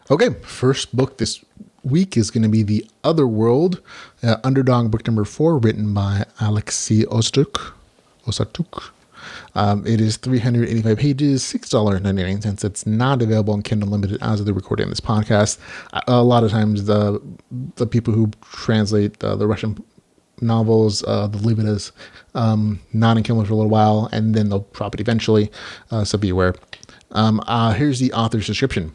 Okay, first book this week is going to be The Otherworld, Underdog book number 4, written by Alexei Osatuk. It is 385 pages, $6.99. It's not available on Kindle Unlimited as of the recording of this podcast. A lot of times the people who translate the Russian novels, they'll leave it as not in Kindle for a little while, and then they'll drop it eventually, so be aware. Here's the author's description.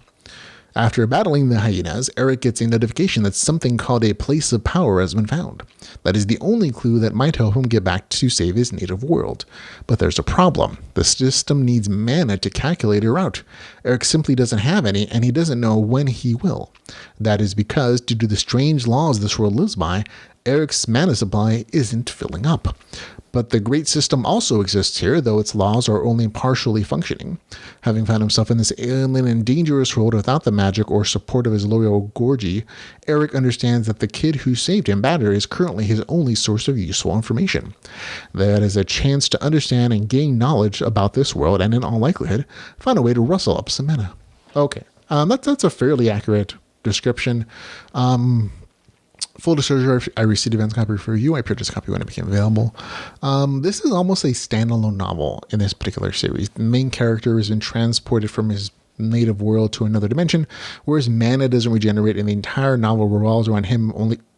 After battling the hyenas, Eric gets a notification that something called a place of power has been found. That is the only clue that might help him get back to save his native world. But there's a problem. The system needs mana to calculate a route. Eric simply doesn't have any, and he doesn't know when he will. That is because, due to the strange laws this world lives by, Eric's mana supply isn't filling up. But the great system also exists here, though its laws are only partially functioning. Having found himself in this alien and dangerous world without the magic or support of his loyal Gorgie, Eric understands that the kid who saved him, Batter, is currently his only source of useful information. That is a chance to understand and gain knowledge about this world, and in all likelihood, find a way to rustle up some mana. Okay, that's a fairly accurate description. Full disclosure, I received advance copy for you. I purchased a copy when it became available. This is almost a standalone novel in this particular series. The main character has been transported from his native world to another dimension, whereas mana doesn't regenerate, and the entire novel revolves around him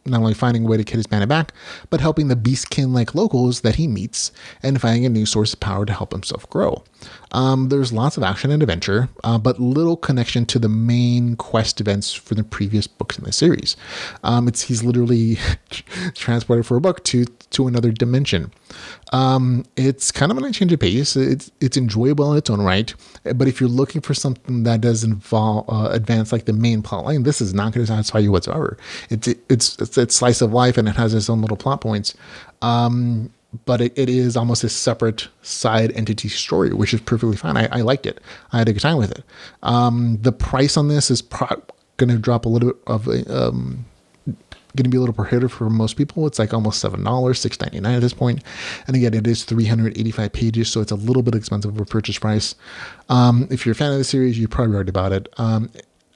not only finding a way to get his mana back, but helping the beastkin-like locals that he meets and finding a new source of power to help himself grow. There's lots of action and adventure, but little connection to the main quest events for the previous books in the series. He's literally transported for a book to another dimension. It's kind of a nice change of pace. It's enjoyable in its own right, but if you're looking for something that does involve advance like the main plot line, this is not going to satisfy you whatsoever. It's slice of life, and it has its own little plot points. But it is almost a separate side entity story, which is perfectly fine. I liked it. I had a good time with it. The price on this is going to drop a little bit of going to be a little prohibitive for most people. It's like almost $7, $6.99 at this point. And again, it is 385 pages, so it's a little bit expensive of a purchase price. If you're a fan of the series, you probably already bought it.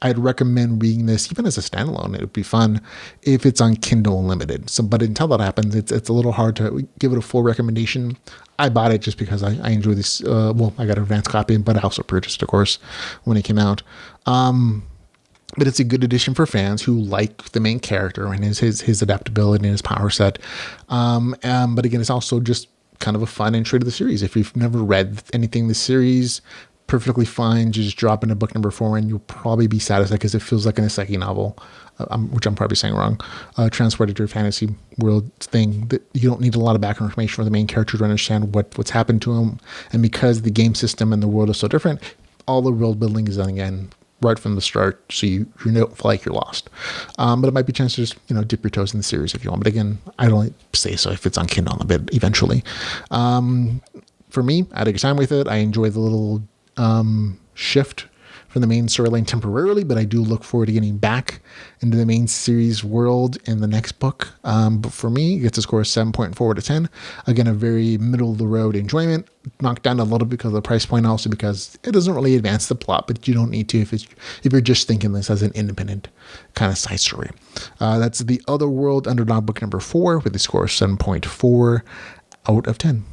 I'd recommend reading this even as a standalone. It would be fun if it's on Kindle Unlimited. But until that happens, it's a little hard to give it a full recommendation. I bought it just because I enjoy this. I got an advance copy, but I also purchased, of course, when it came out. But it's a good addition for fans who like the main character and his adaptability and his power set. But again, it's also just kind of a fun intro to the series. If you've never read anything in the series, perfectly fine. Just drop into book number 4 and you'll probably be satisfied because it feels like an isekai novel, which I'm probably saying wrong. Transported to a fantasy world thing that you don't need a lot of background information for the main character to understand what's happened to him. And because the game system and the world is so different, all the world building is done again right from the start, so you don't feel like you're lost. But it might be a chance to just dip your toes in the series if you want. But again, I'd only say so if it's on Kindle a bit eventually. For me, I had a good time with it. I enjoy the little shift from the main storyline temporarily, but I do look forward to getting back into the main series world in the next book. But for me, it gets a score of 7.4 out of 10. Again, a very middle of the road enjoyment, knocked down a little because of the price point, also because it doesn't really advance the plot, but you don't need to if you're just thinking this as an independent kind of side story. That's The Otherworld, Underdog book number 4 with a score of 7.4 out of 10.